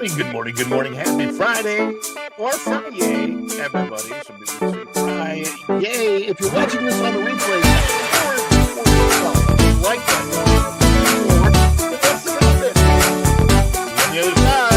Good morning. Happy Friday or Friday, everybody. Some people say Friday. Yay. If you're watching this on the replay, like that. On the other side.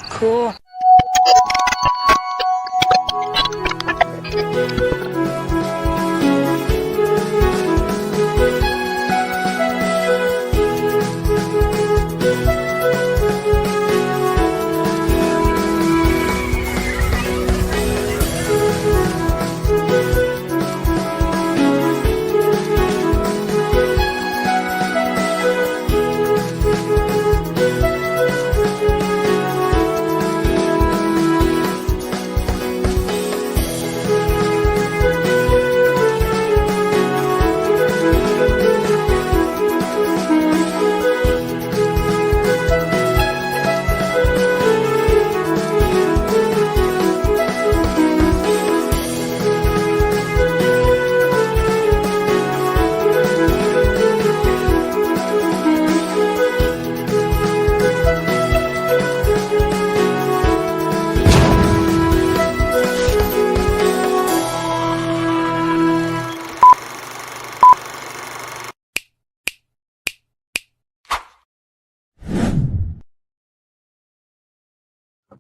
Cool.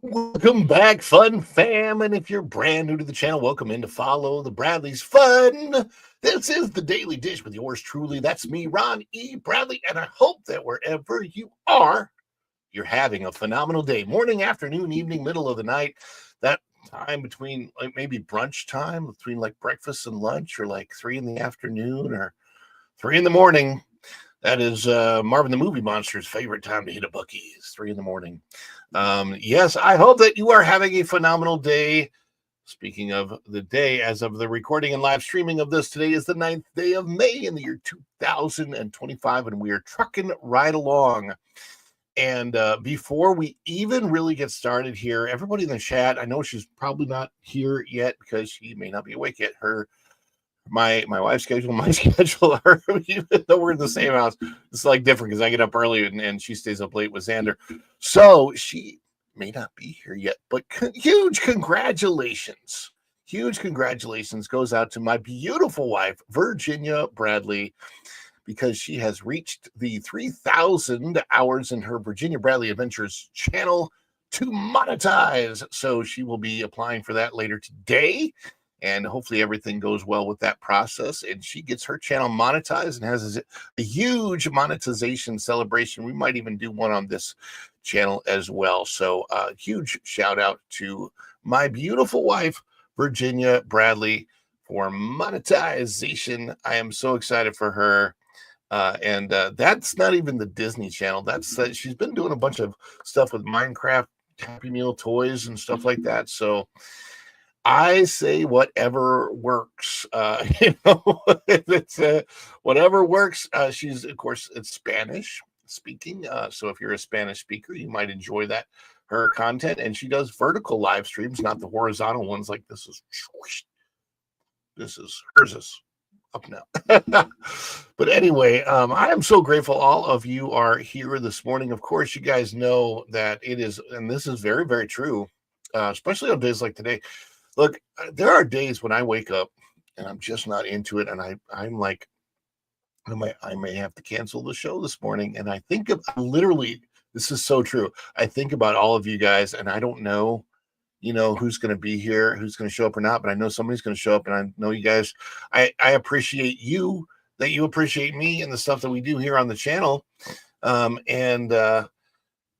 Welcome back, Fun Fam. And if you're brand new to the channel, welcome in to follow the Bradley's Fun. This is the Daily Dish with yours truly. That's me, Ron E. Bradley. And I hope that wherever you are, you're having a phenomenal day. Morning, afternoon, evening, middle of the night. That time between like maybe brunch time, between like breakfast and lunch, or like 3 in the afternoon or 3 in the morning. That is Marvin the Movie Monster's favorite time to hit a bookie is 3 in the morning. Yes, I hope that you are having a phenomenal day. Speaking of the day, as of the recording and live streaming of this, today is the 9th day of May in the year 2025, and we are trucking right along. And before we even really get started here, everybody in the chat, I know she's probably not here yet because she may not be awake yet. My wife's schedule, my schedule, even though we're in the same house, it's like different because I get up early and she stays up late with Xander. So she may not be here yet, but huge congratulations goes out to my beautiful wife, Virginia Bradley, because she has reached the 3,000 hours in her Virginia Bradley Adventures channel to monetize. So she will be applying for that later today. And hopefully everything goes well with that process. And she gets her channel monetized and has a huge monetization celebration. We might even do one on this channel as well. So huge shout out to my beautiful wife, Virginia Bradley, for monetization. I am so excited for her. And that's not even the Disney Channel. That's she's been doing a bunch of stuff with Minecraft, Happy Meal toys, and stuff like that. So I say whatever works. It's whatever works. She's, of course, it's Spanish speaking. So if you're a Spanish speaker, you might enjoy her content. And she does vertical live streams, not the horizontal ones like this is. Hers is up now. But anyway, I am so grateful all of you are here this morning. Of course, you guys know that it is, and this is very, very true, especially on days like today. Look, there are days when I wake up and I'm just not into it, and I'm like, I may have to cancel the show this morning. And I think of literally, this is so true. I think about all of you guys, and I don't know, who's going to be here, who's going to show up or not, but I know somebody's going to show up, and I know you guys, I appreciate you, that you appreciate me and the stuff that we do here on the channel. Oh,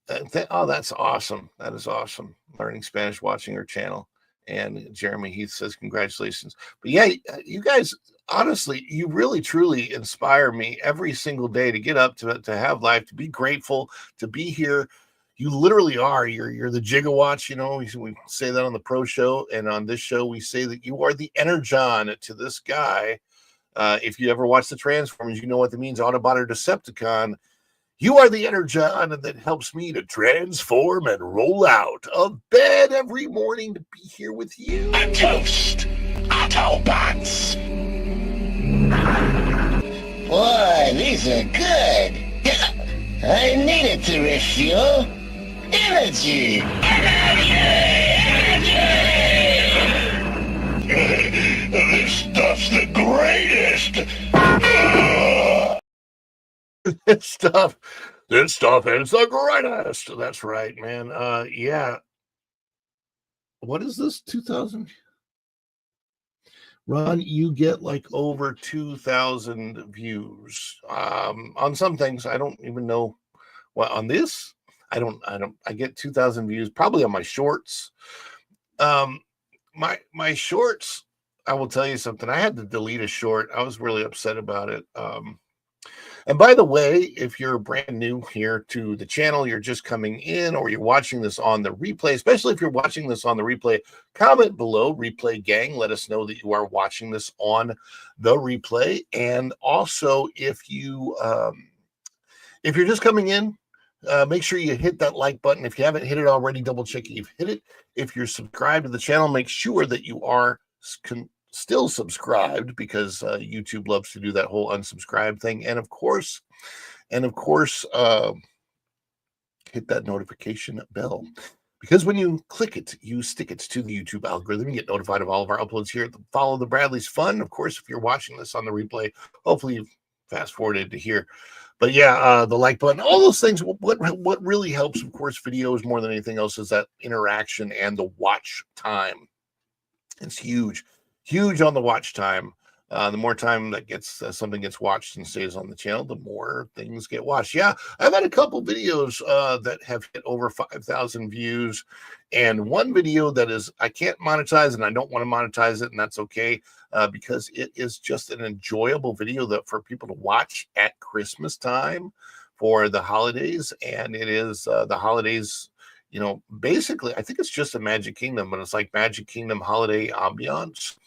that's awesome. That is awesome. Learning Spanish, watching her channel. And Jeremy Heath says, congratulations. But yeah, you guys, honestly, you really, truly inspire me every single day to get up, to have life, to be grateful, to be here. You literally are. You're the gigawatts, we say that on the pro show. And on this show, we say that you are the Energon to this guy. If you ever watch the Transformers, you know what that means, Autobot or Decepticon. You are the Energon that helps me to transform and roll out of bed every morning to be here with you. A toast, Autobots. Boy, these are good. I needed to refuel. Energy. This stuff's the greatest. This stuff is the greatest. That's right, man. Yeah. What is this? 2,000? Ron, you get like over 2,000 views. On some things, I don't even know what on this. I get 2,000 views probably on my shorts. My shorts, I will tell you something. I had to delete a short. I was really upset about it. And by the way, if you're brand new here to the channel, you're just coming in, or you're watching this on the replay, especially if you're watching this on the replay, comment below, Replay Gang. Let us know that you are watching this on the replay. And also, if you're just coming in, make sure you hit that like button. If you haven't hit it already, double check you've hit it. If you're subscribed to the channel, make sure that you are still subscribed, because YouTube loves to do that whole unsubscribe thing. And of course, hit that notification bell, because when you click it, you stick it to the YouTube algorithm. You get notified of all of our uploads here. Follow the Bradley's Fun. Of course, if you're watching this on the replay, hopefully you've fast forwarded to here. But yeah, the like button, all those things. What really helps, of course, videos more than anything else is that interaction and the watch time. It's huge on the watch time. The more time that something gets watched and stays on the channel, the more things get watched. Yeah, I've had a couple videos that have hit over 5,000 views, and one video that is I can't monetize, and I don't want to monetize it, and that's okay, because it is just an enjoyable video that for people to watch at Christmas time for the holidays. And it is the holidays basically, I think it's just a Magic Kingdom, but it's like Magic Kingdom holiday ambiance.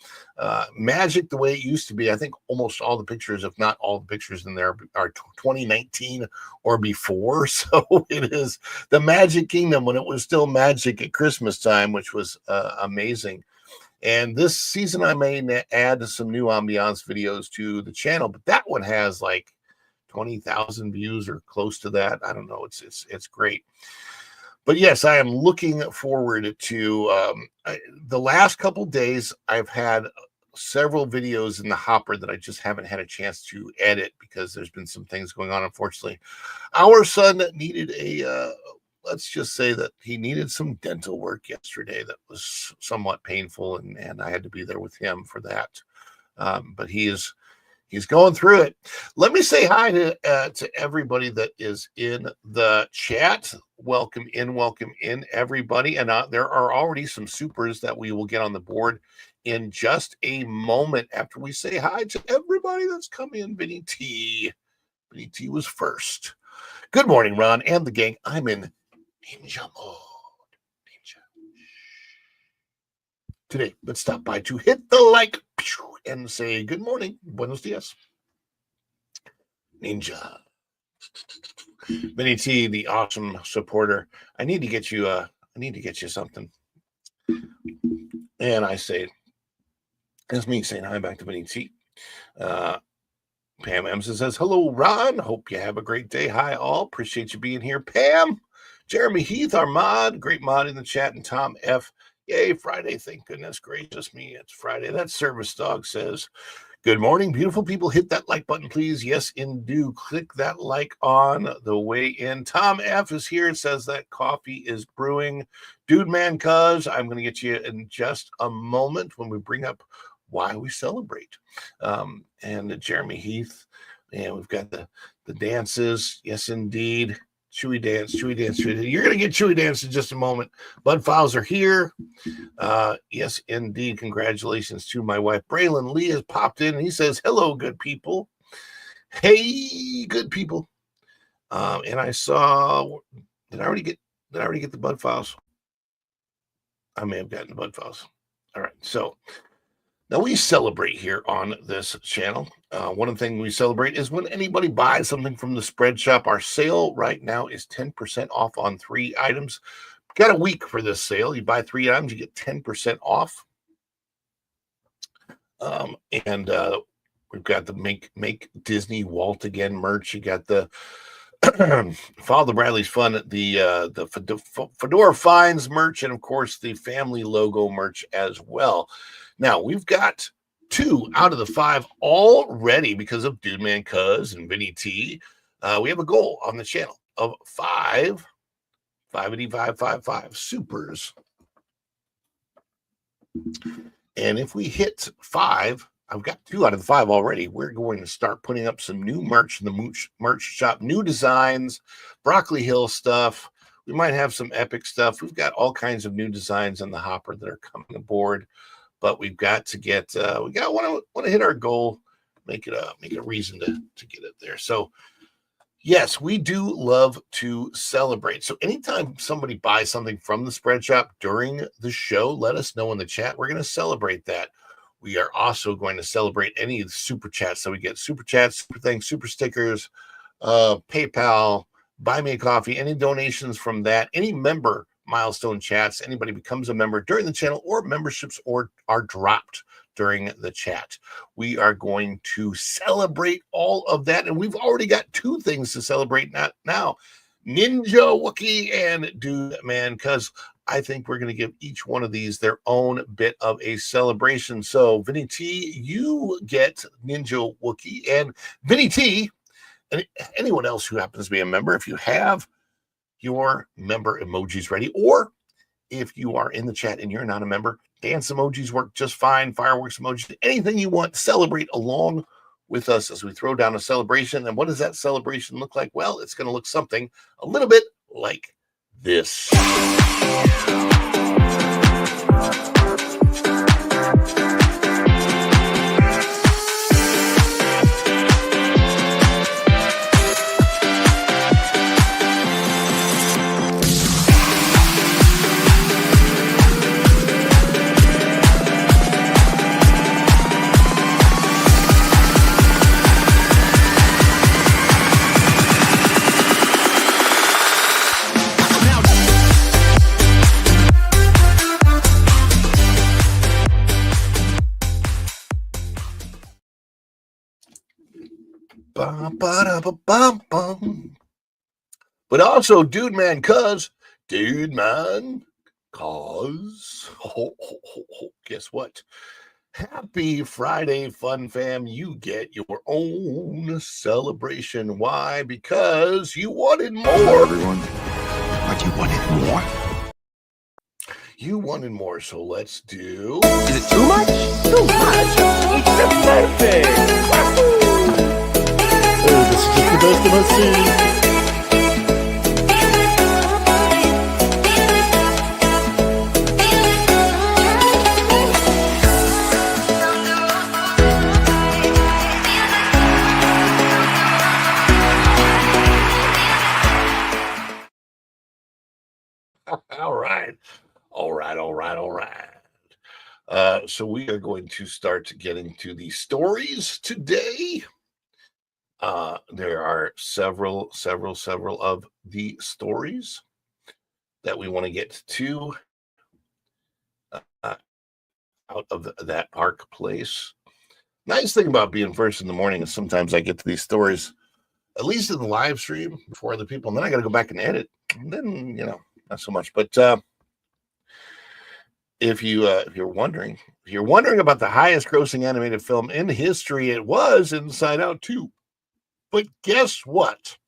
Magic the way it used to be. I think almost all the pictures, if not all the pictures in there, are 2019 or before. So it is the Magic Kingdom when it was still magic at Christmas time, which was amazing. And this season, I may add some new ambiance videos to the channel, but that one has like 20,000 views or close to that. I don't know. It's great. But yes, I am looking forward to the last couple days. I've had several videos in the hopper that I just haven't had a chance to edit because there's been some things going on. Unfortunately, our son needed let's just say that he needed some dental work yesterday that was somewhat painful, and I had to be there with him for that. But he's going through it. Let me say hi to everybody that is in the chat. Welcome in, everybody. And there are already some supers that we will get on the board in just a moment after we say hi to everybody that's come in. Vinny T. Vinny T was first. Good morning, Ron and the gang. I'm in ninja mode. Today, let's stop by to hit the like and say good morning. Buenos dias. Ninja. Vinny T, the awesome supporter. I need to get you something. And I say, that's me saying hi back to Vinny T. Pam Emerson says, hello, Ron. Hope you have a great day. Hi, all. Appreciate you being here. Pam, Jeremy Heath, our mod, great mod in the chat, and Tom F. Yay, Friday. Thank goodness gracious me. It's Friday. That service dog says, good morning, beautiful people. Hit that like button, please. Yes, do. Click that like on the way in. Tom F is here. It says that coffee is brewing. Dude, man, cuz I'm going to get you in just a moment when we bring up why we celebrate. And Jeremy Heath, and we've got the dances. Yes, indeed. Chewy dance. You're going to get Chewy dance in just a moment. Bud files are here. Yes, indeed. Congratulations to my wife, Braylon Lee, has popped in, and he says, hello, good people. Hey, good people. And I saw, did I already get the Bud files? I may have gotten the Bud files. All right. So now we celebrate here on this channel. One of the things we celebrate is when anybody buys something from the Spread Shop. Our sale right now is 10% off on 3 items. Got a week for this sale. You buy 3 items, you get 10% off. And we've got the Make Disney Walt Again merch. You got the Follow the Bradley's Fun, the Fedora Finds merch, and of course the family logo merch as well. Now, we've got 2 out of the 5 already because of Dude Man Cuz and Vinny T. We have a goal on the channel of 5 supers. And if we hit 5, I've got 2 out of the 5 already. We're going to start putting up some new merch in the merch shop, new designs, Broccoli Hill stuff. We might have some epic stuff. We've got all kinds of new designs in the hopper that are coming aboard. But we've got to get, want to hit our goal, make a reason to get it there. So, yes, we do love to celebrate. So anytime somebody buys something from the Spread Shop during the show, let us know in the chat. We're going to celebrate that. We are also going to celebrate any of the super chats. So we get super chats, super thanks, super stickers, PayPal, buy me a coffee, any donations from that, any member milestone chats, anybody becomes a member during the channel, or memberships are dropped during the chat. We are going to celebrate all of that, and we've already got 2 things to celebrate now. Ninja Wookie and Dude Man, because I think we're going to give each one of these their own bit of a celebration. So Vinny T, you get Ninja Wookie, and Vinny T, and anyone else who happens to be a member, if you have your member emojis ready, or if you are in the chat and you're not a member, dance emojis work just fine, fireworks emojis, anything you want, celebrate along with us as we throw down a celebration. And what does that celebration look like? Well, it's going to look something a little bit like this. Bum, ba-da-ba-bum, bum. But also, Dude Man, cuz. Dude Man, cuz. Guess what? Happy Friday, Fun Fam. You get your own celebration. Why? Because you wanted more. Everyone, what you wanted more? You wanted more, so let's do. Is it too much? Too much? It's a birthday! Oh, this is just the best of my scene. All right. So we are going to start getting to the stories today. There are several of the stories that we want to get to out of that Park Place. Nice thing about being first in the morning is sometimes I get to these stories, at least in the live stream, before other people, and then I got to go back and edit. And then, not so much. But if you're wondering about the highest grossing animated film in history, it was Inside Out 2. But guess what?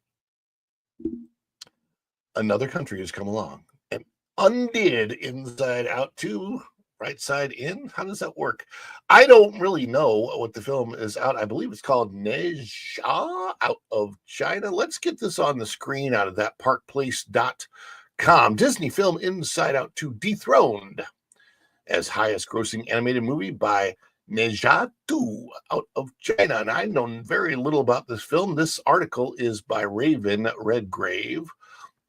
Another country has come along and undid Inside Out 2. Right side in? How does that work? I don't really know what the film is out. I believe it's called Ne Zha out of China. Let's get this on the screen out of that parkplace.com. Disney film Inside Out 2 dethroned as highest grossing animated movie by Ne Zha 2 out of China. And I know very little about this film. This article is by Raven Redgrave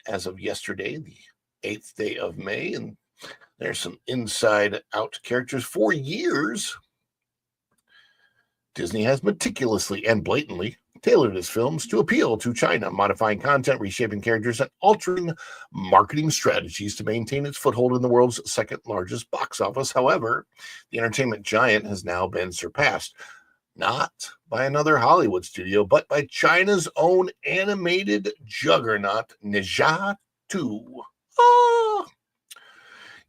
as of yesterday, the 8th day of May. And there's some Inside Out characters. For years, Disney has meticulously and blatantly tailored its films to appeal to China, modifying content, reshaping characters, and altering marketing strategies to maintain its foothold in the world's second largest box office. However, the entertainment giant has now been surpassed, not by another Hollywood studio, but by China's own animated juggernaut, Ne Zha 2.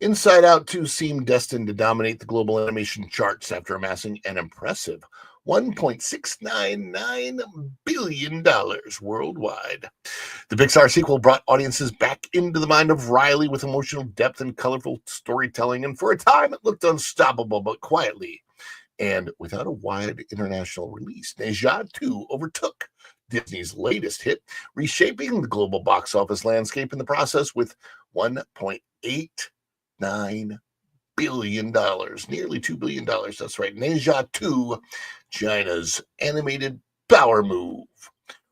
Inside Out 2 seemed destined to dominate the global animation charts after amassing an impressive $1.699 billion worldwide. The Pixar sequel brought audiences back into the mind of Riley with emotional depth and colorful storytelling, and for a time it looked unstoppable, but quietly and without a wide international release, Ne Zha 2 overtook Disney's latest hit, reshaping the global box office landscape in the process with $1.89 billion, nearly $2 billion. That's right. Ne Zha 2, China's animated power move.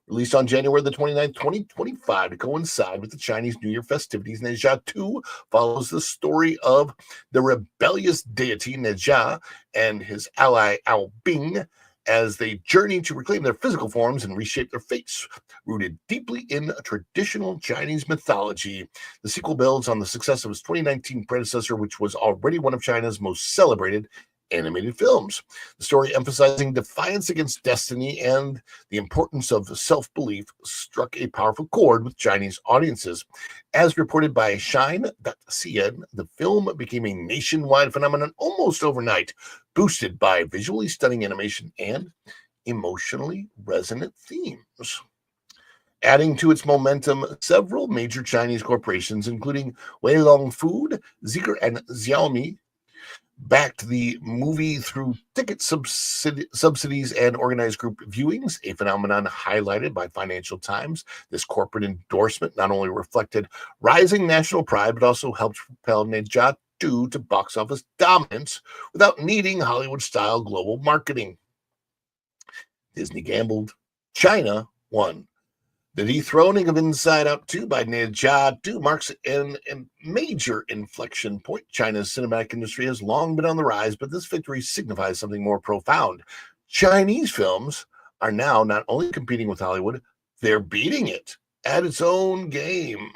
Released on January the 29th, 2025, to coincide with the Chinese New Year festivities, Ne Zha 2 follows the story of the rebellious deity Ne Zha and his ally Ao Bing as they journey to reclaim their physical forms and reshape their fates. Rooted deeply in traditional Chinese mythology, the sequel builds on the success of its 2019 predecessor, which was already one of China's most celebrated animated films. The story, emphasizing defiance against destiny and the importance of self-belief, struck a powerful chord with Chinese audiences. As reported by Shine.cn, the film became a nationwide phenomenon almost overnight, boosted by visually stunning animation and emotionally resonant themes. Adding to its momentum, several major Chinese corporations, including Weilong Food, Zeekr, and Xiaomi, backed the movie through ticket subsidies and organized group viewings, a phenomenon highlighted by Financial Times. This corporate endorsement not only reflected rising national pride, but also helped propel Ne Zha 2 to box office dominance without needing Hollywood-style global marketing. Disney gambled. China won. The dethroning of Inside Out 2 by Ne Zha 2 marks a major inflection point. China's cinematic industry has long been on the rise, but this victory signifies something more profound. Chinese films are now not only competing with Hollywood, they're beating it at its own game.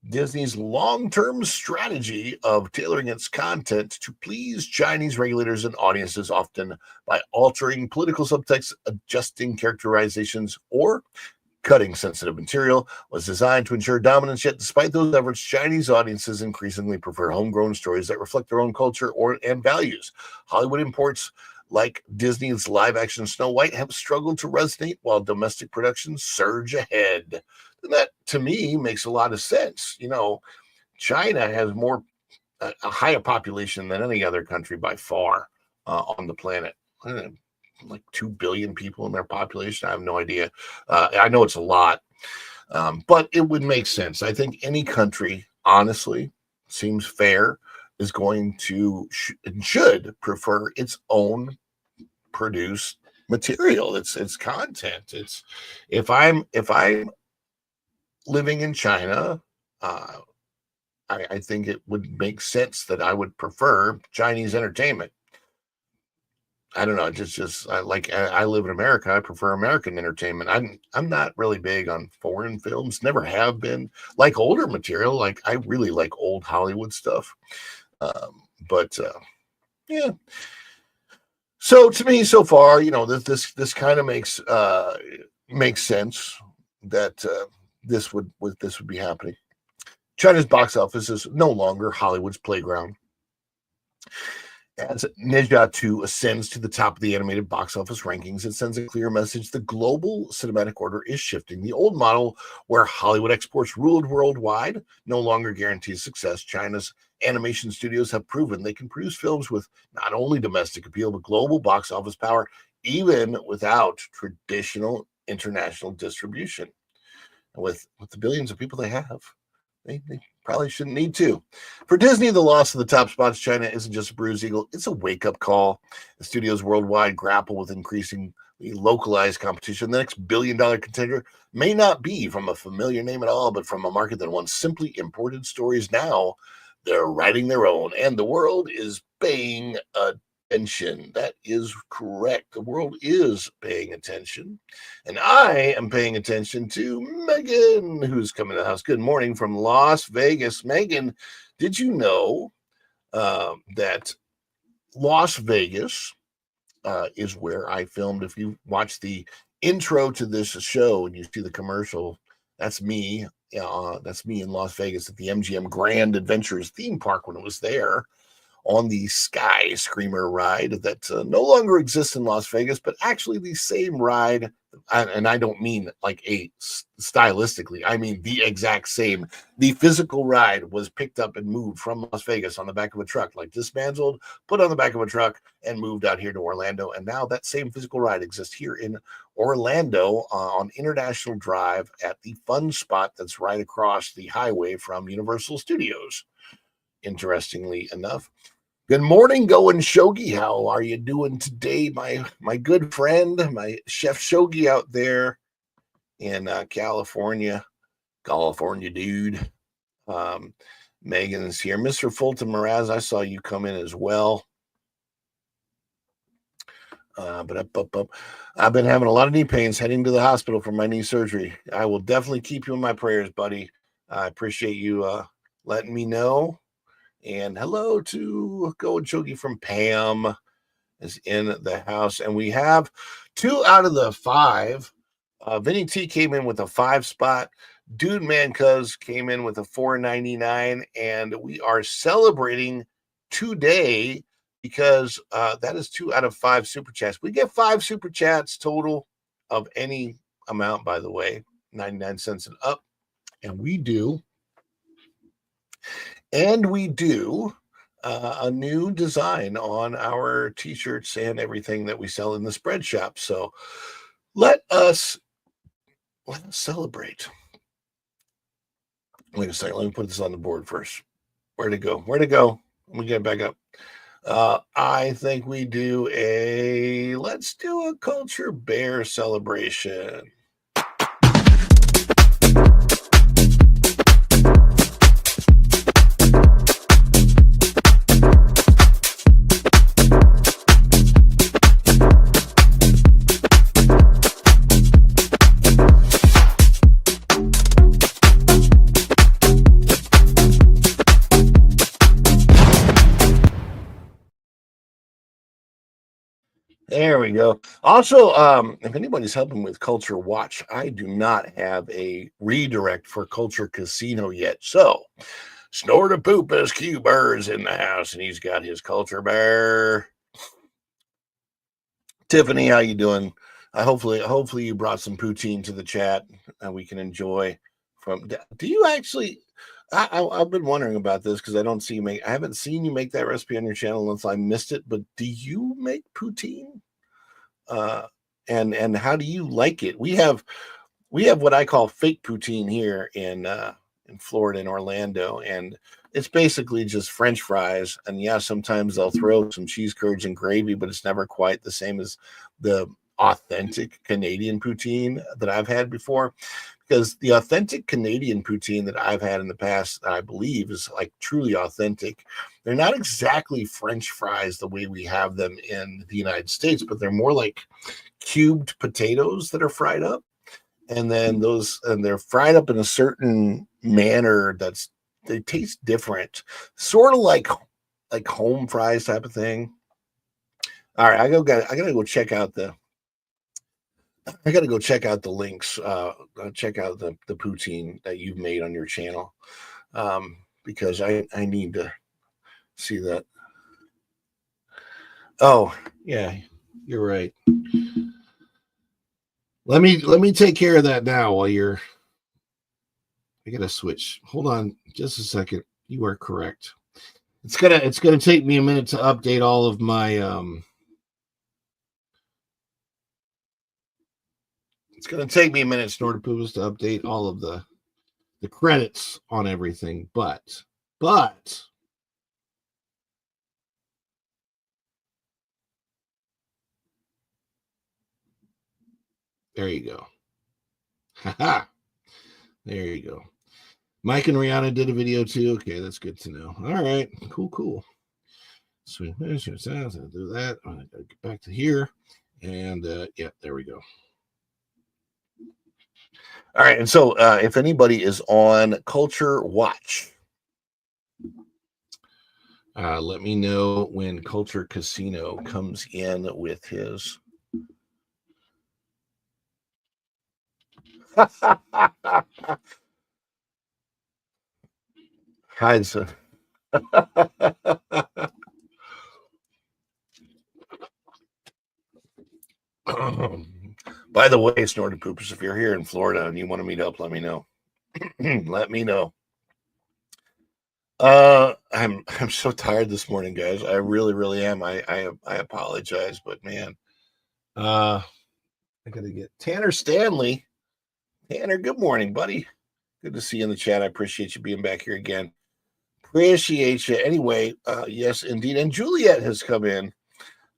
Disney's long-term strategy of tailoring its content to please Chinese regulators and audiences, often by altering political subtext, adjusting characterizations, or cutting sensitive material, was designed to ensure dominance. Yet, despite those efforts, Chinese audiences increasingly prefer homegrown stories that reflect their own culture and values. Hollywood imports like Disney's live-action Snow White have struggled to resonate, while domestic productions surge ahead. And that, to me, makes a lot of sense. China has a higher population than any other country by far on the planet. Like 2 billion people in their population. I have no idea. I know it's a lot, but it would make sense. I think any country, honestly, seems fair, is going to should prefer its own produced material. It's content. It's if I'm living in China, I think it would make sense that I would prefer Chinese entertainment. I don't know. I live in America. I prefer American entertainment. I'm not really big on foreign films. Never have been. Like older material. Like I really like old Hollywood stuff. Yeah. So to me, so far, this kind of makes sense that this would be happening. China's box office is no longer Hollywood's playground. As Ne Zha 2 ascends to the top of the animated box office rankings, it sends a clear message. The global cinematic order is shifting. The old model, where Hollywood exports ruled worldwide, no longer guarantees success. China's animation studios have proven they can produce films with not only domestic appeal, but global box office power, even without traditional international distribution. And with the billions of people they have, they probably shouldn't need to. For Disney, the loss of the top spots China isn't just a bruised eagle, it's a wake-up call. The studios worldwide grapple with increasingly localized competition. The next billion-dollar contender may not be from a familiar name at all, but from a market that once simply imported stories. Now they're writing their own, and the world is paying attention. That is correct. The world is paying attention. And I am paying attention to Megan, who's coming to the house. Good morning from Las Vegas. Megan, did you know that Las Vegas is where I filmed? If you watch the intro to this show and you see the commercial, that's me. That's me in Las Vegas at the MGM Grand Adventures theme park when it was there, on the Sky Screamer ride that no longer exists in Las Vegas, but actually the same ride. And I don't mean like stylistically, I mean the exact same. The physical ride was picked up and moved from Las Vegas on the back of a truck, like dismantled, put on the back of a truck, and moved out here to Orlando. And now that same physical ride exists here in Orlando on International Drive at the fun spot that's right across the highway from Universal Studios. Interestingly enough. Good morning, Going Shogi. How are you doing today, my good friend, my Chef Shogi out there in California dude. Megan's here. Mr. Fulton Mraz, I saw you come in as well. But I've been having a lot of knee pains, heading to the hospital for my knee surgery. I will definitely keep you in my prayers, buddy. I appreciate you letting me know. And hello to Going Shogi from Pam is in the house. And we have 2 out of the 5. Vinny T came in with a 5 spot. Dude Man Cuz came in with a $4.99. And we are celebrating today because that is 2 out of 5 super chats. We get 5 super chats total of any amount, by the way, 99 cents and up. And we do a new design on our t-shirts and everything that we sell in the spread shop. So let us celebrate. Wait a second. Let me put this on the board first. Where'd it go? Let me get it back up. I think we do let's do a Culture Bear celebration. There we go. Also, if anybody's helping with Culture Watch, I do not have a redirect for Culture Casino yet. So, Snort a Poop as Q Burr's in the house, and he's got his Culture Bear. Tiffany, how you doing? Hopefully you brought some poutine to the chat and we can enjoy from. Do you actually? I've been wondering about this because I haven't seen you make that recipe on your channel unless I missed it. But do you make poutine? And how do you like it? We have what I call fake poutine here in Florida, in Orlando, and it's basically just French fries. And yeah, sometimes they'll throw some cheese curds and gravy, but it's never quite the same as the authentic Canadian poutine that I've had before. Because the authentic Canadian poutine that I've had in the past, I believe, is like truly authentic. They're not exactly French fries the way we have them in the United States, but they're more like cubed potatoes that are fried up. And then they're fried up in a certain manner they taste different, sort of like home fries type of thing. All right, I gotta go check out the links. Check out the poutine that you've made on your channel, because I need to see that. Oh yeah, you're right. Let me take care of that now while you're. I gotta switch. Hold on just a second. You are correct. It's gonna take me a minute to update all of my It's gonna take me a minute, Snortapoos, to update all of the credits on everything, but there you go. Haha. There you go. Mike and Rihanna did a video too. Okay, that's good to know. All right, cool. Sweet. Do that. I'm gonna get back to here, and yeah, there we go. All right, and so if anybody is on Culture Watch, let me know when Culture Casino comes in with his. Hi, son. By the way, Snorted Poopers, if you're here in Florida and you want to meet up, let me know. Let me know. I'm so tired this morning, guys. I really am. I apologize, but man, I gotta get Tanner Stanley. Tanner, good morning, buddy. Good to see you in the chat. I appreciate you being back here again. Appreciate you. Anyway, yes, indeed. And Juliet has come in.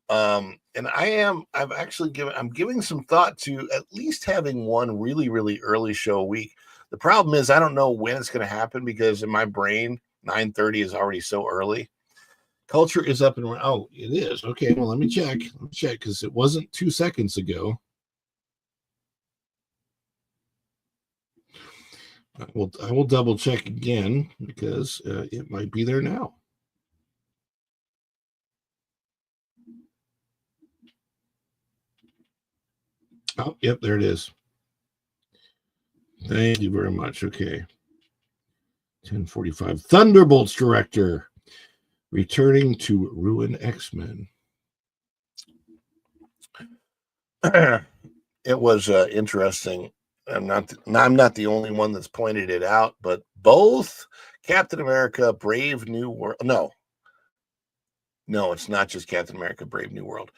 And I'm giving some thought to at least having one really early show a week. The problem is I don't know when it's going to happen because in my brain, 9:30 is already so early. Culture is up and running. Oh, it is. Okay, well, let me check because it wasn't 2 seconds ago. I will double check again because it might be there now. Oh, yep, there it is. Thank you very much. Okay. 10:45. Thunderbolts director returning to ruin X-Men. It was interesting. I'm not the only one that's pointed it out, but both Captain America, Brave New World. No, it's not just Captain America, Brave New World.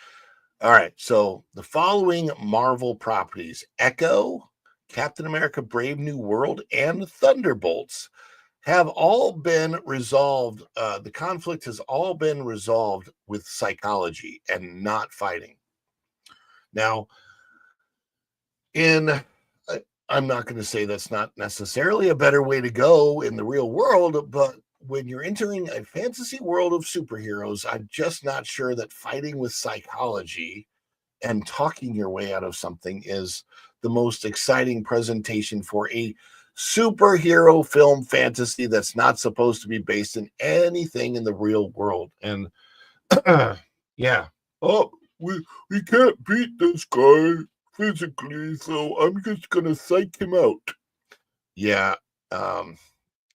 All right, so the following Marvel properties: Echo, Captain America, Brave New World, and Thunderbolts have all been resolved. The conflict has all been resolved with psychology and not fighting. Now, I'm not going to say that's not necessarily a better way to go in the real world, but when you're entering a fantasy world of superheroes, I'm just not sure that fighting with psychology and talking your way out of something is the most exciting presentation for a superhero film fantasy that's not supposed to be based in anything in the real world. And yeah. Oh, we can't beat this guy physically, so I'm just gonna psych him out. Yeah,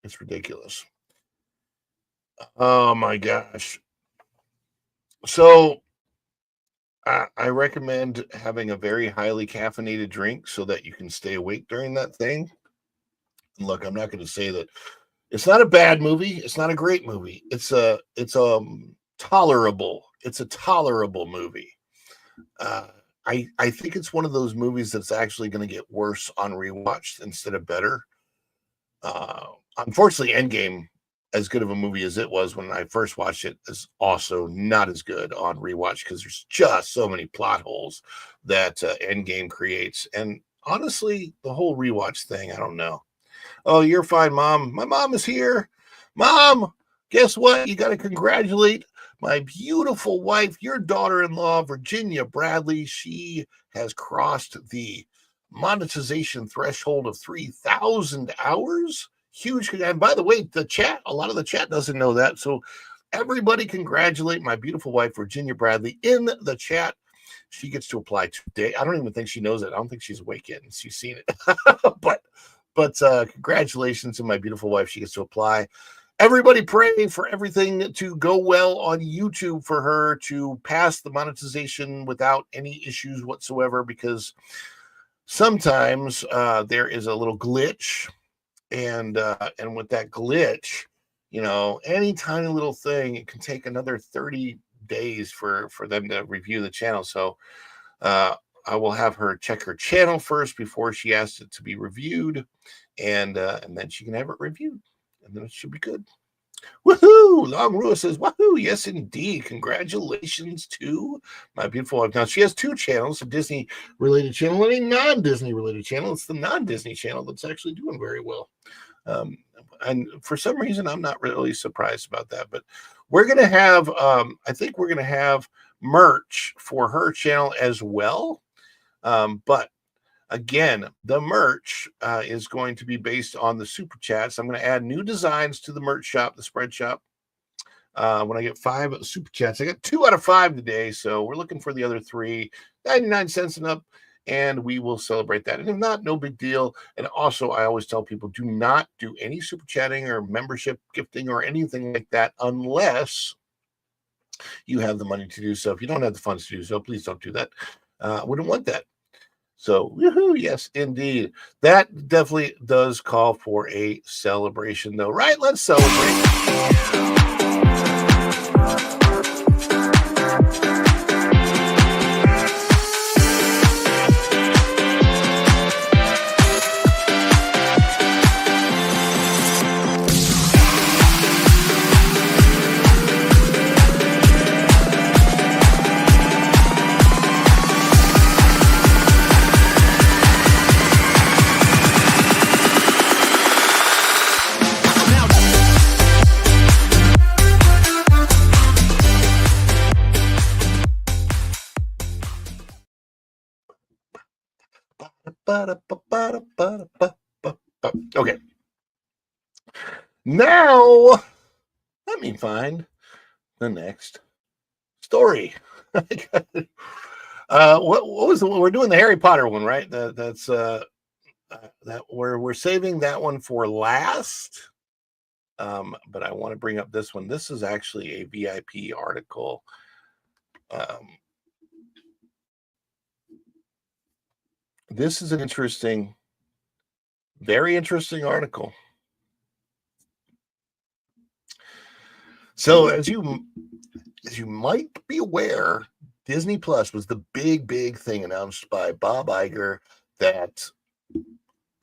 it's ridiculous. Oh my gosh. So I recommend having a very highly caffeinated drink so that you can stay awake during that thing. And look, I'm not going to say that it's not a bad movie. It's not a great movie. It's tolerable. It's a tolerable movie. I think it's one of those movies that's actually going to get worse on rewatch instead of better. Unfortunately, Endgame, as good of a movie as it was when I first watched it, is also not as good on rewatch because there's just so many plot holes that Endgame creates. And honestly, the whole rewatch thing, I don't know. Oh, you're fine, Mom. My mom is here. Mom, guess what? You got to congratulate my beautiful wife, your daughter-in-law, Virginia Bradley. She has crossed the monetization threshold of 3,000 hours. Huge. And by the way, a lot of the chat doesn't know that. So everybody congratulate my beautiful wife, Virginia Bradley, in the chat. She gets to apply today. I don't even think she knows it. I don't think she's awake yet and she's seen it. but congratulations to my beautiful wife. She gets to apply. Everybody pray for everything to go well on YouTube for her to pass the monetization without any issues whatsoever, because sometimes there is a little glitch. And with that glitch, any tiny little thing, it can take another 30 days for them to review the channel. So I will have her check her channel first before she asks it to be reviewed, and then she can have it reviewed, and then it should be good. Woohoo! Long Rua says, woohoo! Yes, indeed. Congratulations to my beautiful wife. Now, she has two channels, a Disney-related channel and a non-Disney-related channel. It's the non-Disney channel that's actually doing very well. And for some reason, I'm not really surprised about that. But we're going to have, I think we're going to have merch for her channel as well. But again, the merch is going to be based on the super chats. I'm going to add new designs to the merch shop, the spread shop. When I get 5 super chats, I got 2 out of 5 today. So we're looking for the other 3, 99 cents and up, and we will celebrate that. And if not, no big deal. And also, I always tell people, do not do any super chatting or membership gifting or anything like that unless you have the money to do so. If you don't have the funds to do so, please don't do that. We don't want that. So, woohoo, yes, indeed. That definitely does call for a celebration, though, right? Let's celebrate. Okay. Now, let me find the next story. What was the one? We're doing the Harry Potter one, right? That's that we're saving that one for last. But I want to bring up this one. This is actually a VIP article. This is an interesting, very interesting article. So as you might be aware, Disney Plus was the big thing announced by Bob Iger that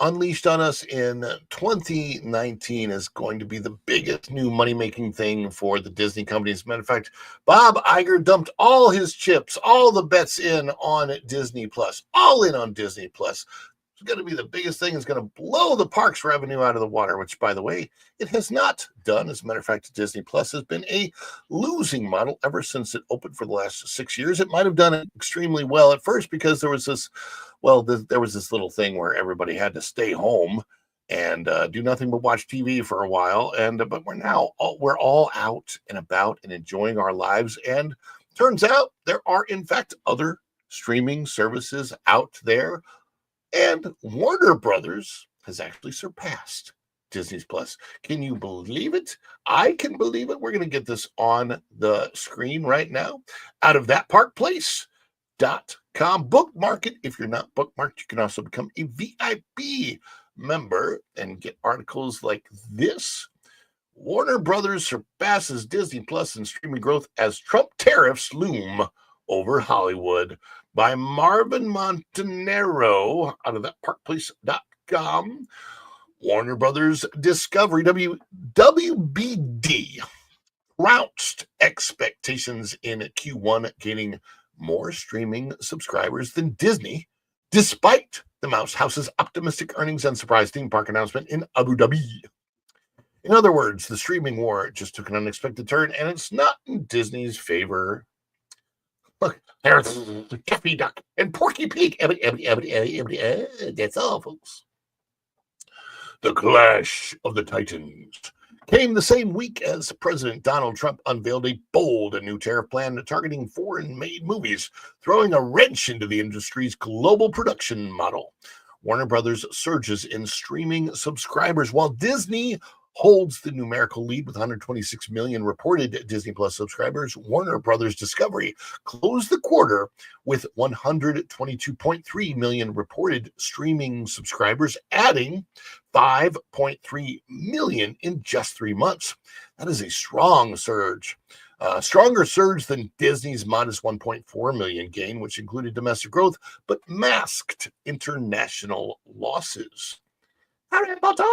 unleashed on us in 2019 is going to be the biggest new money-making thing for the Disney company. As a matter of fact, Bob Iger dumped all his chips, all the bets in on Disney Plus, all in on Disney Plus. It's going to be the biggest thing. It's going to blow the parks revenue out of the water, which, by the way, it has not done. As a matter of fact, Disney Plus has been a losing model ever since it opened for the last 6 years. It might have done it extremely well at first because there was this, there was this little thing where everybody had to stay home and do nothing but watch TV for a while. But we're all out and about and enjoying our lives. And Turns out there are, in fact, other streaming services out there, and Warner Brothers has actually surpassed Disney Plus. Can you believe it? I can believe it. We're going to get this on the screen right now. Out of thatparkplace.com. Bookmark it. If you're not bookmarked, you can also become a VIP member and get articles like this. Warner Brothers surpasses Disney Plus in streaming growth as Trump tariffs loom over Hollywood, by Marvin Montanaro out of thatparkplace.com. Warner Brothers Discovery, WBD, trounced expectations in Q1, gaining more streaming subscribers than Disney, despite the Mouse House's optimistic earnings and surprise theme park announcement in Abu Dhabi. In other words, the streaming war just took an unexpected turn, and it's not in Disney's favor. Look, there's the Daffy Duck and Porky Pig. That's all, folks. The Clash of the Titans came the same week as President Donald Trump unveiled a bold new tariff plan targeting foreign-made movies, throwing a wrench into the industry's global production model. Warner Brothers surges in streaming subscribers, while Disney holds the numerical lead with 126 million reported Disney Plus subscribers. Warner Brothers Discovery closed the quarter with 122.3 million reported streaming subscribers, adding 5.3 million in just 3 months. That is a strong surge. Stronger surge than Disney's modest 1.4 million gain, which included domestic growth, but masked international losses. Harry Potter!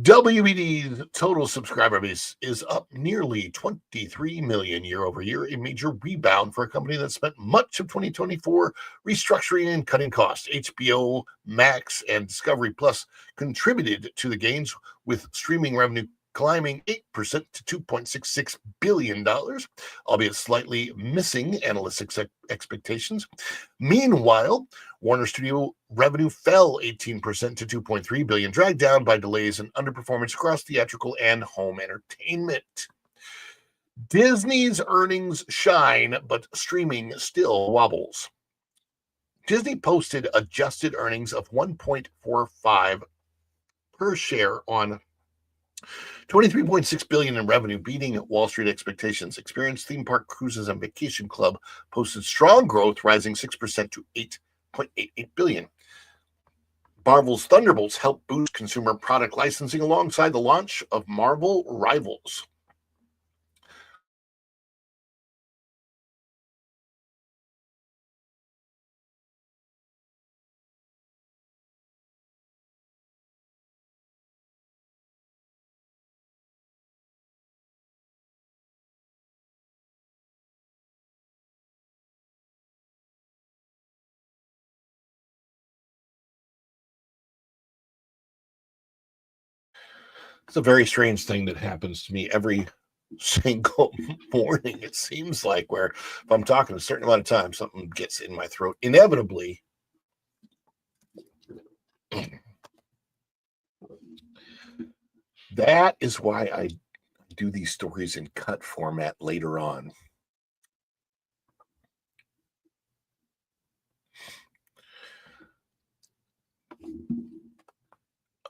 WBD's total subscriber base is up nearly 23 million year over year, a major rebound for a company that spent much of 2024 restructuring and cutting costs. HBO Max and Discovery Plus contributed to the gains, with streaming revenue climbing 8% to $2.66 billion, albeit slightly missing analyst expectations. Meanwhile, Warner Studio revenue fell 18% to $2.3 billion, dragged down by delays and underperformance across theatrical and home entertainment. Disney's earnings shine, but streaming still wobbles. Disney posted adjusted earnings of $1.45 per share on $23.6 billion in revenue, beating Wall Street expectations. Experience Theme Park Cruises and Vacation Club posted strong growth, rising 6% to $8.88 billion. Marvel's Thunderbolts helped boost consumer product licensing alongside the launch of Marvel Rivals. It's a very strange thing that happens to me every single morning. It seems like, where if I'm talking a certain amount of time, something gets in my throat inevitably. That is why I do these stories in cut format later on.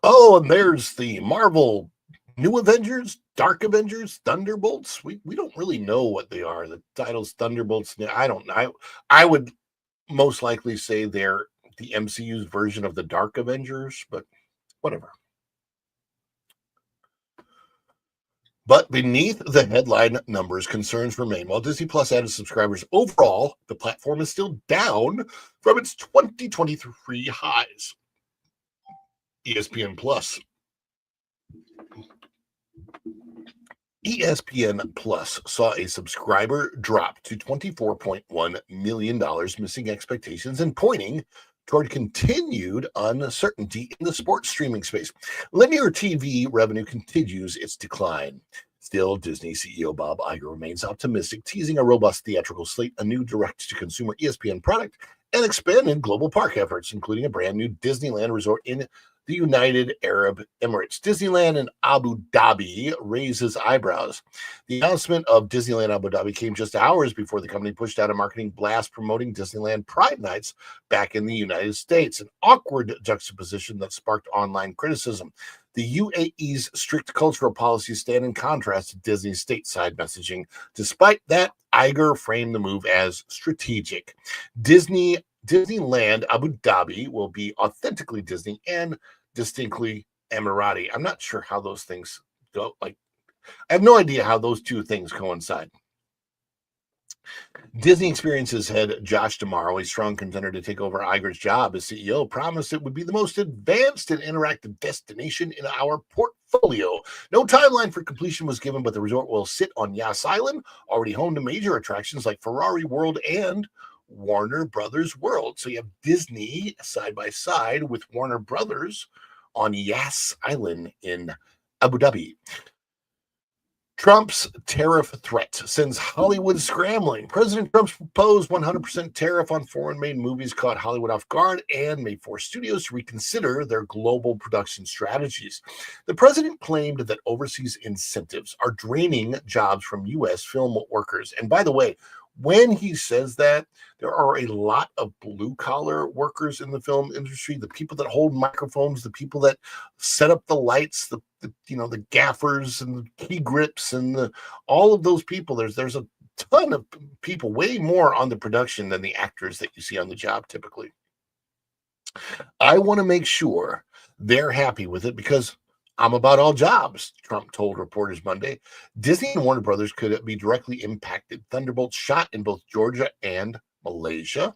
Oh, and there's the Marvel New Avengers, Dark Avengers, Thunderbolts. We don't really know what they are. The title's Thunderbolts. I don't know. I would most likely say they're the MCU's version of the Dark Avengers, but whatever. But beneath the headline numbers, concerns remain. While Disney Plus added subscribers overall, the platform is still down from its 2023 highs. ESPN Plus saw a subscriber drop to $24.1 million, missing expectations and pointing toward continued uncertainty in the sports streaming space. Linear TV revenue continues its decline. Still, Disney CEO Bob Iger remains optimistic, teasing a robust theatrical slate, a new direct-to-consumer ESPN product, and expanded global park efforts, including a brand new Disneyland resort in the United Arab Emirates. Disneyland in Abu Dhabi raises eyebrows. The announcement of Disneyland Abu Dhabi came just hours before the company pushed out a marketing blast promoting Disneyland Pride Nights back in the United States, an awkward juxtaposition that sparked online criticism. The UAE's strict cultural policies stand in contrast to Disney's stateside messaging. Despite that, Iger framed the move as strategic. Disneyland Abu Dhabi will be authentically Disney and distinctly Emirati. I'm not sure how those things go. I have no idea how those two things coincide. Disney Experiences head Josh D'Amaro, a strong contender to take over Iger's job as CEO, promised it would be the most advanced and interactive destination in our portfolio. No timeline for completion was given, but the resort will sit on Yas Island, already home to major attractions like Ferrari World and Warner Brothers World. So you have Disney side by side with Warner Brothers on Yas Island in Abu Dhabi. Trump's tariff threat sends Hollywood scrambling. President Trump's proposed 100% tariff on foreign-made movies caught Hollywood off guard and may force studios to reconsider their global production strategies. The president claimed that overseas incentives are draining jobs from U.S. film workers. And by the way, when he says that, there are a lot of blue-collar workers in the film industry, the people that hold microphones, the people that set up the lights, the gaffers and the key grips and all of those people. There's a ton of people, way more on the production than the actors that you see on the job typically. I want to make sure they're happy with it because I'm about all jobs, Trump told reporters Monday. Disney and Warner Brothers could be directly impacted. Thunderbolt shot in both Georgia and Malaysia.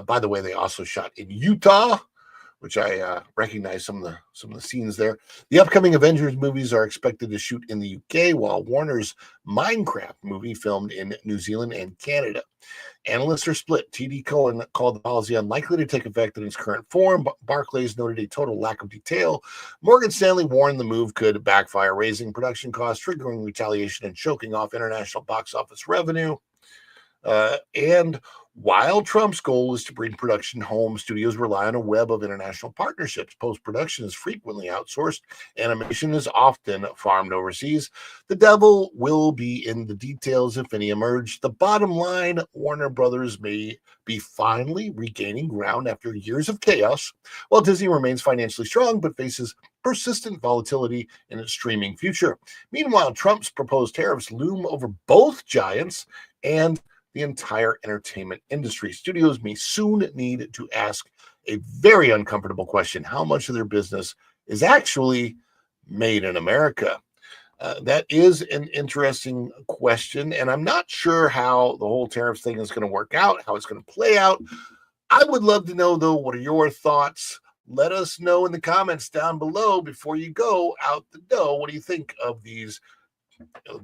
By the way, they also shot in Utah, which I recognize some of the scenes there. The upcoming Avengers movies are expected to shoot in the UK, while Warner's Minecraft movie filmed in New Zealand and Canada. Analysts are split. TD Cowen called the policy unlikely to take effect in its current form. Barclays noted a total lack of detail. Morgan Stanley warned the move could backfire, raising production costs, triggering retaliation, and choking off international box office revenue. And while Trump's goal is to bring production home, studios rely on a web of international partnerships. Post-production is frequently outsourced. Animation is often farmed overseas. The devil will be in the details, if any emerge. The bottom line, Warner Brothers may be finally regaining ground after years of chaos, while Disney remains financially strong but faces persistent volatility in its streaming future. Meanwhile, Trump's proposed tariffs loom over both giants and the entire entertainment industry. Studios may soon need to ask a very uncomfortable question: how much of their business is actually made in America? That is an interesting question, and I'm not sure how the whole tariff thing is going to work out, how it's going to play out. I would love to know, though, what are your thoughts? Let us know in the comments down below before you go out the door. What do you think of these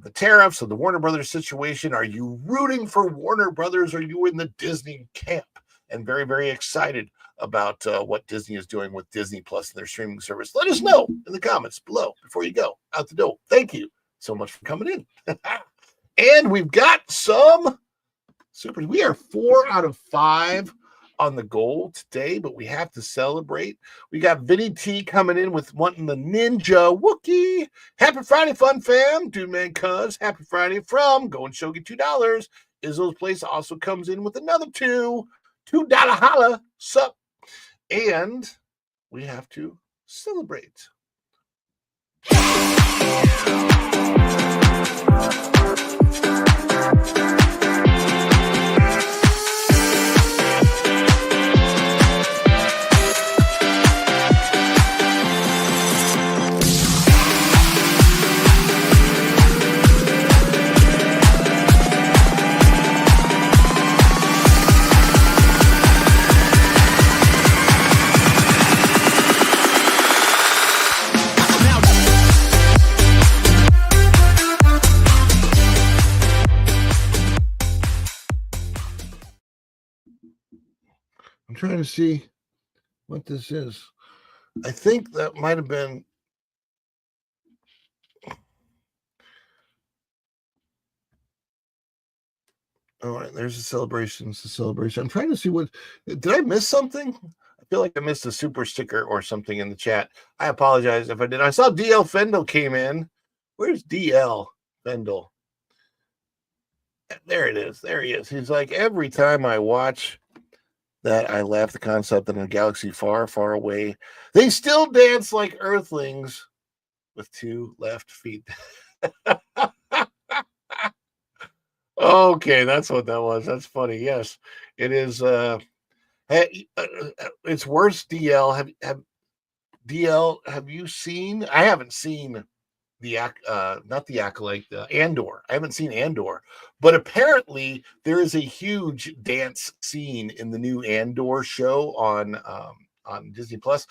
the tariffs of the Warner Brothers situation? Are you rooting for Warner Brothers? Are you in the Disney camp? And very, very excited about what Disney is doing with Disney Plus and their streaming service. Let us know in the comments below before you go out the door. Thank you so much for coming in. And we've got some supers. We are 4 out of 5 on the goal today, but we have to celebrate. We got Vinny T coming in with wanting the Ninja Wookie. Happy Friday, fun fam. Dude Man Cuz, happy Friday from Going Shogi $2. Izzo's Place also comes in with another $2 holla. Sup? And we have to celebrate. I'm trying to see what this is. I think that might have been. All right, there's a celebration. It's a celebration. I'm trying to see what. Did I miss something? I feel like I missed a super sticker or something in the chat. I apologize if I did. I saw DL Fendel came in. Where's DL Fendel? There it is. There he is. He's like, every time I watch that, I laugh the concept that in a galaxy far, far away, they still dance like earthlings with two left feet. Okay, that's what that was. That's funny. Yes, it is. It's worse. DL, DL, have you seen? I haven't seen the not the Acolyte, Andor. I haven't seen Andor, but apparently there is a huge dance scene in the new Andor show on Disney Plus.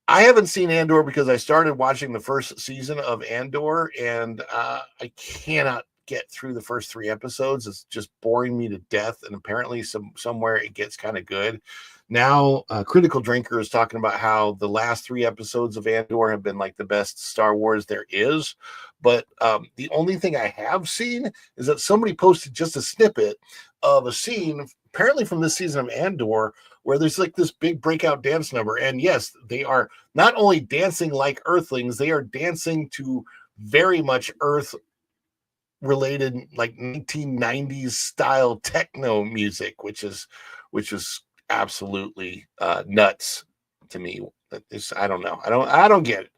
I haven't seen Andor because I started watching the first season of Andor, and I cannot get through the first 3 episodes. It's just boring me to death, and apparently somewhere it gets kind of good. Now, Critical Drinker is talking about how the last 3 episodes of Andor have been like the best Star Wars there is. But the only thing I have seen is that somebody posted just a snippet of a scene, apparently from this season of Andor, where there's like this big breakout dance number. And yes, they are not only dancing like earthlings, they are dancing to very much Earth related, like 1990s style techno music, which is absolutely nuts to me. I don't know. I don't get it.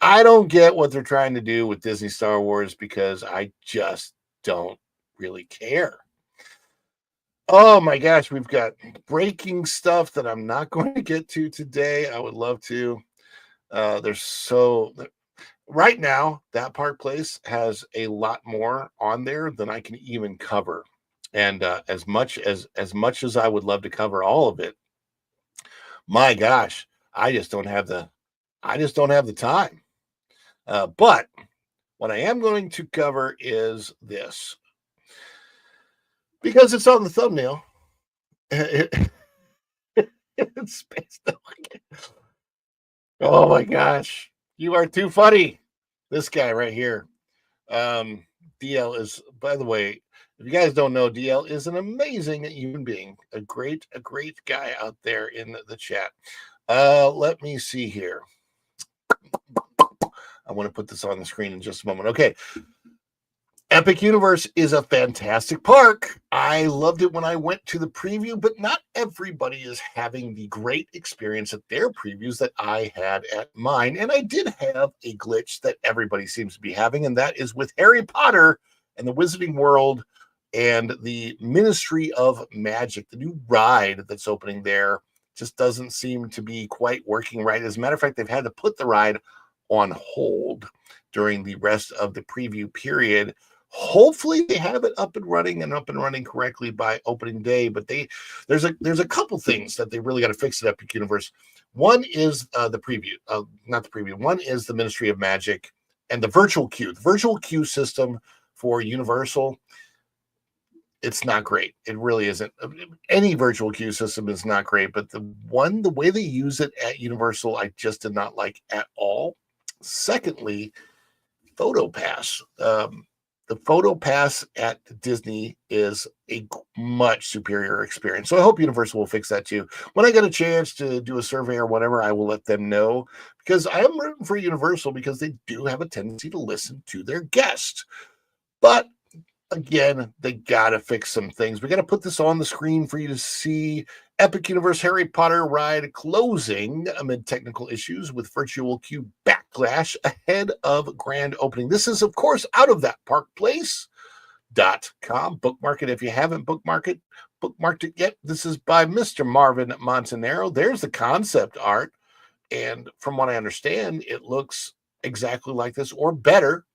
I don't get what they're trying to do with Disney Star Wars, because I just don't really care. Oh my gosh, we've got breaking stuff that I'm not going to get to today. I would love to. Right now, that Park Place has a lot more on there than I can even cover. And as much as I would love to cover all of it, my gosh, I just don't have the time. But what I am going to cover is this, because it's on the thumbnail. It's Space Delight. Oh my gosh, you are too funny. This guy right here. DL is, by the way, if you guys don't know, DL is an amazing human being, a great guy out there in the chat. Let me see here. I want to put this on the screen in just a moment. Okay. Epic Universe is a fantastic park. I loved it when I went to the preview, but not everybody is having the great experience at their previews that I had at mine. And I did have a glitch that everybody seems to be having, and that is with Harry Potter and the Wizarding World and the Ministry of Magic. The new ride that's opening there just doesn't seem to be quite working right. As a matter of fact, they've had to put the ride on hold during the rest of the preview period. Hopefully they have it up and running correctly by opening day, but there's a couple things that they really got to fix at Epic Universe. One is the preview, not the preview. One is the Ministry of Magic and the virtual queue. The virtual queue system for Universal, it's not great. It really isn't. Any virtual queue system is not great, but the way they use it at Universal, I just did not like at all. Secondly, PhotoPass. The PhotoPass at Disney is a much superior experience. So I hope Universal will fix that too. When I get a chance to do a survey or whatever, I will let them know, because I am rooting for Universal, because they do have a tendency to listen to their guests. But again, they got to fix some things. We got to put this on the screen for you to see. Epic Universe Harry Potter ride closing amid technical issues with virtual queue backlash ahead of grand opening. This is, of course, out of that parkplace.com. Bookmark it if you haven't bookmarked it yet. This is by Mr. Marvin Montanaro. There's the concept art. And from what I understand, it looks exactly like this or better,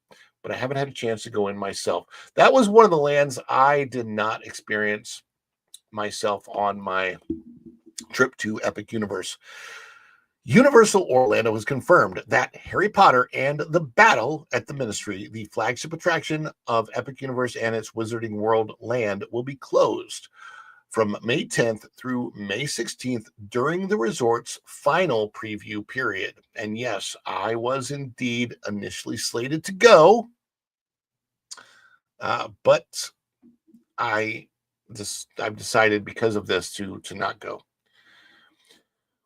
but I haven't had a chance to go in myself. That was one of the lands I did not experience myself on my trip to Epic Universe. Universal Orlando has confirmed that Harry Potter and the Battle at the Ministry, the flagship attraction of Epic Universe and its Wizarding World land, will be closed from May 10th through May 16th during the resort's final preview period. And yes, I was indeed initially slated to go, but I've decided because of this to not go.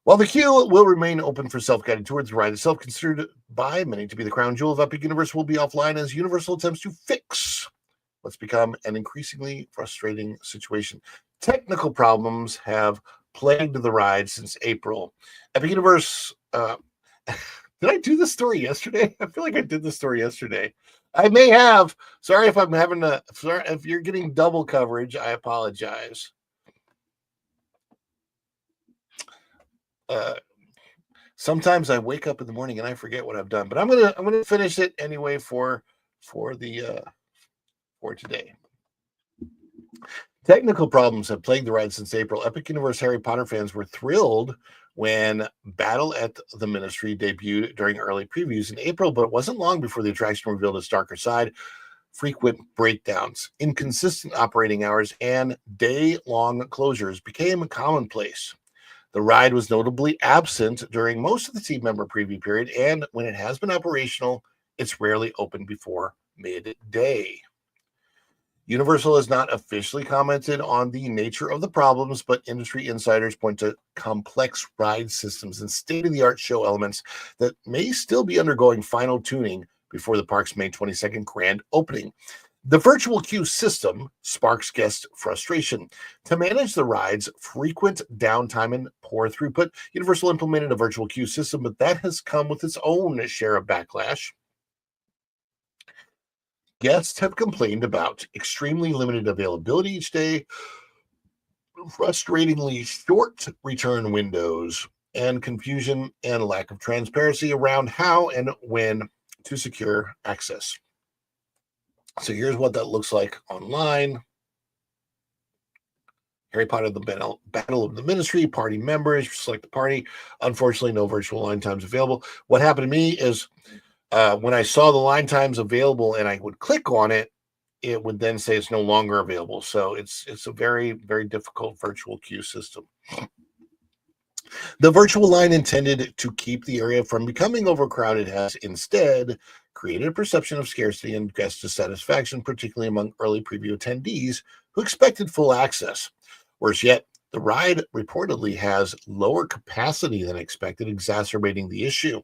While the queue will remain open for self-guided tours, the ride itself, considered by many to be the crown jewel of Epic Universe, will be offline as Universal attempts to fix what's become an increasingly frustrating situation. Technical problems have plagued the ride since April. Epic Universe, did I do this story yesterday? I feel like I did this story yesterday. I may have. Sorry if I'm having sorry if you're getting double coverage. I apologize. Sometimes I wake up in the morning and I forget what I've done, but I'm gonna finish it anyway for today. Technical problems have plagued the ride since April. Epic Universe Harry Potter fans were thrilled when Battle at the Ministry debuted during early previews in April, but it wasn't long before the attraction revealed its darker side. Frequent breakdowns, inconsistent operating hours, and day-long closures became commonplace. The ride was notably absent during most of the team member preview period, and when it has been operational, it's rarely open before midday. Universal has not officially commented on the nature of the problems, but industry insiders point to complex ride systems and state-of-the-art show elements that may still be undergoing final tuning before the park's May 22nd grand opening. The virtual queue system sparks guest frustration. To manage the ride's frequent downtime and poor throughput, Universal implemented a virtual queue system, but that has come with its own share of backlash. Guests have complained about extremely limited availability each day, frustratingly short return windows, and confusion and lack of transparency around how and when to secure access. So here's what that looks like online. Harry Potter, the Battle of the Ministry, party members, select the party. Unfortunately, no virtual line times available. What happened to me is when I saw the line times available and I would click on it, it would then say it's no longer available. So it's a very, very difficult virtual queue system. The virtual line intended to keep the area from becoming overcrowded has instead created a perception of scarcity and guest dissatisfaction, particularly among early preview attendees who expected full access. Worse yet, the ride reportedly has lower capacity than expected, exacerbating the issue.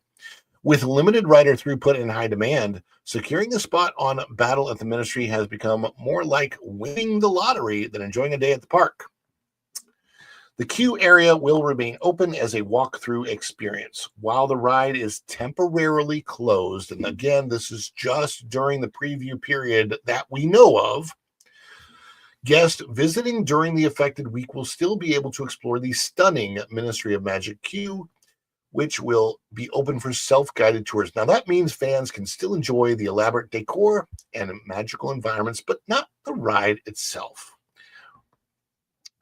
With limited rider throughput and high demand, securing a spot on Battle at the Ministry has become more like winning the lottery than enjoying a day at the park. The queue area will remain open as a walkthrough experience while the ride is temporarily closed. And again, this is just during the preview period that we know of. Guests visiting during the affected week will still be able to explore the stunning Ministry of Magic queue, which will be open for self-guided tours. Now, that means fans can still enjoy the elaborate decor and magical environments, but not the ride itself.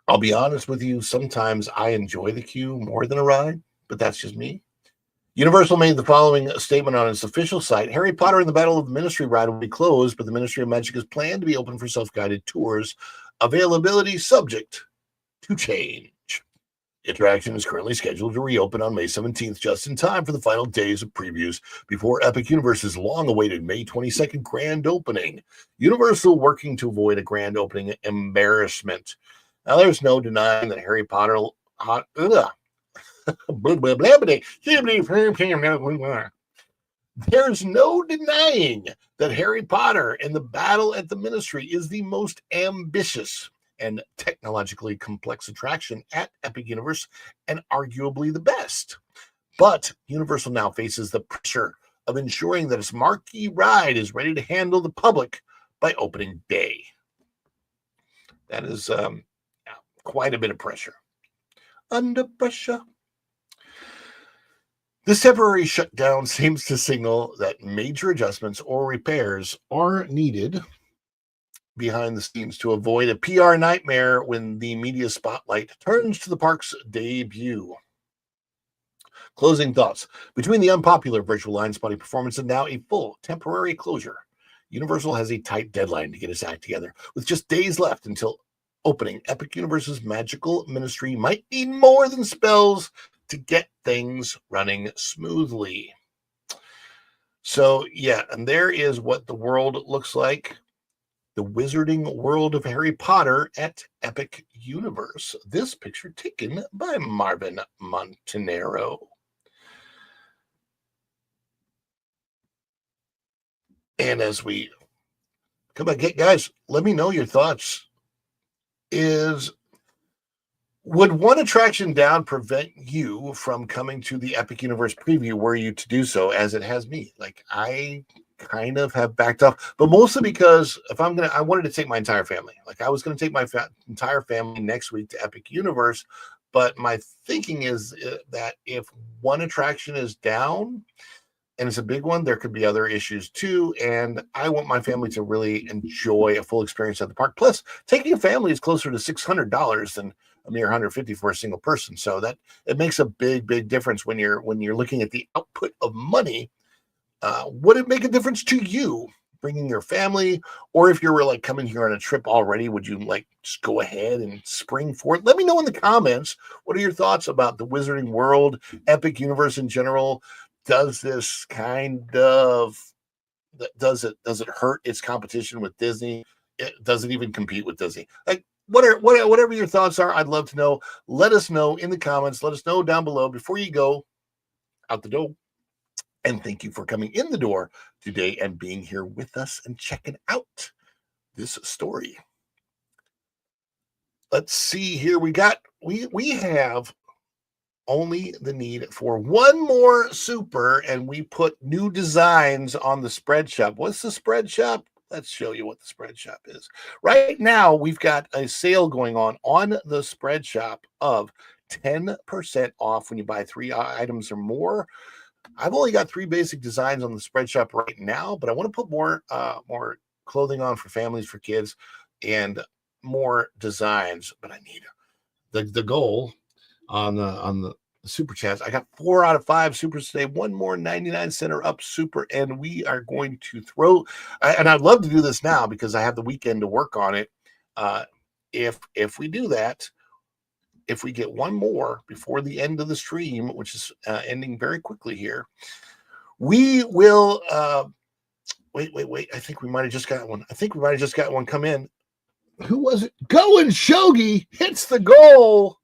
I'll be honest with you, sometimes I enjoy the queue more than a ride, but that's just me. Universal made the following statement on its official site. Harry Potter and the Battle of the Ministry ride will be closed, but the Ministry of Magic is planned to be open for self-guided tours. Availability subject to change. The attraction is currently scheduled to reopen on May 17th, just in time for the final days of previews before Epic Universe's long-awaited May 22nd grand opening. Universal working to avoid a grand opening embarrassment. Now, there's no denying that Harry Potter... There's no denying that Harry Potter and the Battle at the Ministry is the most ambitious and technologically complex attraction at Epic Universe, and arguably the best. But Universal now faces the pressure of ensuring that its marquee ride is ready to handle the public by opening day. That is quite a bit of pressure. Under pressure. This temporary shutdown seems to signal that major adjustments or repairs are needed behind the scenes to avoid a PR nightmare when the media spotlight turns to the park's debut. Closing thoughts. Between the unpopular virtual line spotty performance and now a full temporary closure, Universal has a tight deadline to get its act together. With just days left until opening, Epic Universe's magical ministry might need more than spells to get things running smoothly. So, yeah, and there is what the world looks like the Wizarding World of Harry Potter at Epic Universe. This picture taken by Marvin Montanaro. And as we come on, guys, let me know your thoughts. Would one attraction down prevent you from coming to the Epic Universe preview were you to do so, as it has me? Like, I kind of have backed off, but mostly because I wanted to take my entire family. Like, I was going to take my entire family next week to Epic Universe, but my thinking is that if one attraction is down, and it's a big one, there could be other issues too. And I want my family to really enjoy a full experience at the park. Plus, taking a family is closer to $600 than a mere $150 for a single person. So that it makes a big, big difference when you're looking at the output of money. Would it make a difference to you bringing your family, or if you're like coming here on a trip already, would you like just go ahead and spring for it? Let me know in the comments. What are your thoughts about the Wizarding World, Epic Universe in general? Does this does it hurt its competition with Disney? Does it even compete with Disney? Like, whatever your thoughts are, I'd love to know. Let us know in the comments. Let us know down below before you go out the door. And thank you for coming in the door today and being here with us and checking out this story. Let's see here. We have only the need for one more super, and we put new designs on the spread shop. What's the spread shop? Let's show you what the spread shop is. Right now, we've got a sale going on the spread shop of 10% off when you buy 3 items or more. I've only got 3 basic designs on the spread shop right now, but I want to put more clothing on for families, for kids, and more designs. But I need the goal on the super chats. I got 4 out of 5 supers today, one more 99 or up super, and we are going to throw, and I'd love to do this now because I have the weekend to work on it. If we do that, if we get one more before the end of the stream, which is ending very quickly here, we will wait. I think we might have just got one. Come in. Who was it? Going Shogi hits the goal.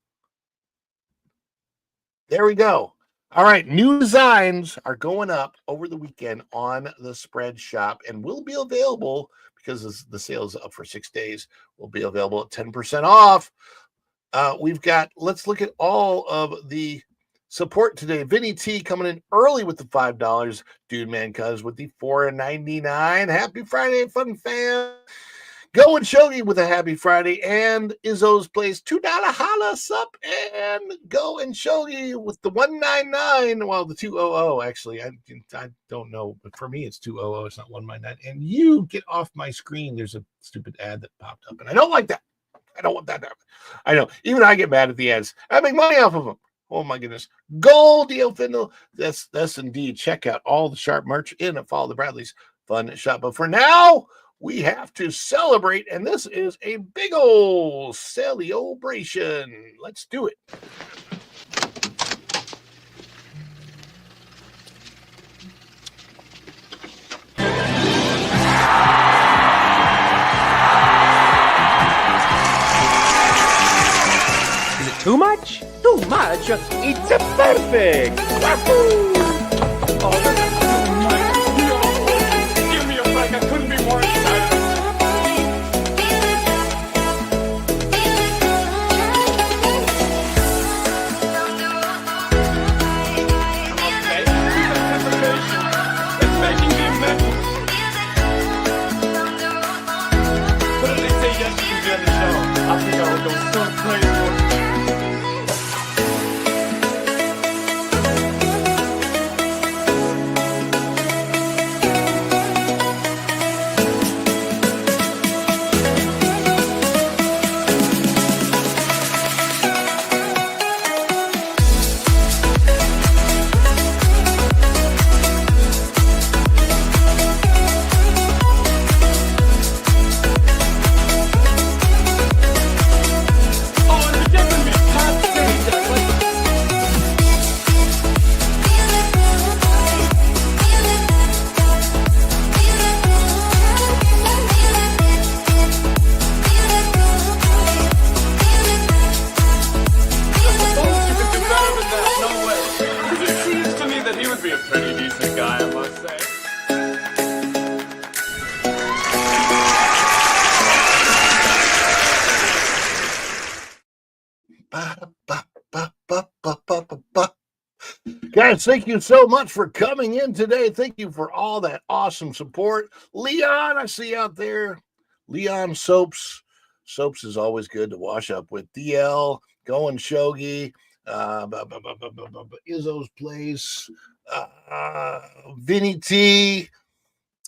There we go. All right. New designs are going up over the weekend on the spread shop and will be available because the sale is up for 6 days. Will be available at 10% off. We've got, let's look at all of the support today. Vinny T coming in early with the $5. Dude Man Cuz with the $4.99. Happy Friday, fun fam. Going Shogi with a happy Friday, and Izzo's Place $2 holla sup, and Going Shogi with the $1.99. Well, the $2.00 actually. I don't know, but for me it's $2.00. It's not $1.99. And you get off my screen. There's a stupid ad that popped up, and I don't like that. I don't want that to happen. I know. Even I get mad at the ads. I make money off of them. Oh my goodness. Gold deal, Findle. That's indeed. Check out all the sharp merch in and follow the Bradley's Fun Shop. But for now, we have to celebrate, and this is a big old celebration. Let's do it. Too much? Too much? It's a perfect! Wahoo! Oh, that's too much! Give me a break, I couldn't be more excited! Okay, anticipation is making me mental. But if they say yes, you can be on the show. I think I would go so crazy. Guys, thank you so much for coming in today. Thank you for all that awesome support. Leon, I see you out there. Leon Soaps. Soaps is always good to wash up with. DL, Going Shogi, Izzo's Place, Vinny T.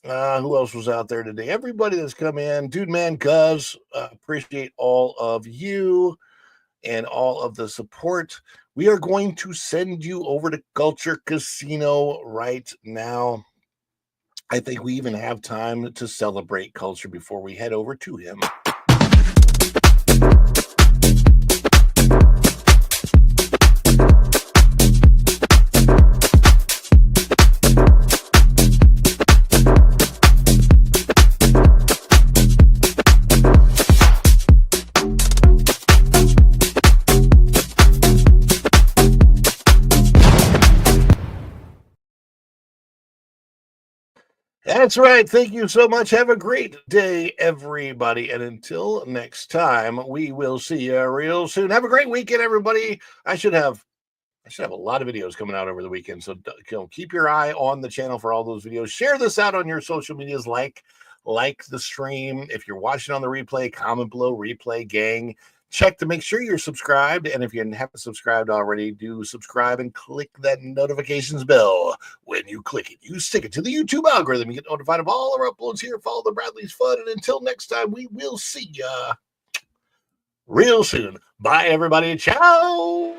Who else was out there today? Everybody that's come in. Dude Man Cuz, appreciate all of you and all of the support. We are going to send you over to Culture Casino right now. I think we even have time to celebrate Culture before we head over to him. That's right. Thank you so much. Have a great day, everybody. And until next time, we will see you real soon. Have a great weekend, everybody. I should have a lot of videos coming out over the weekend. So keep your eye on the channel for all those videos. Share this out on your social medias, like the stream. If you're watching on the replay, comment below, replay gang. Check to make sure you're subscribed. And if you haven't subscribed already, do subscribe and click that notifications bell. When you click it, you stick it to the YouTube algorithm. You get notified of all our uploads here. Follow the Bradley's Fun. And until next time, we will see ya real soon. Bye, everybody. Ciao.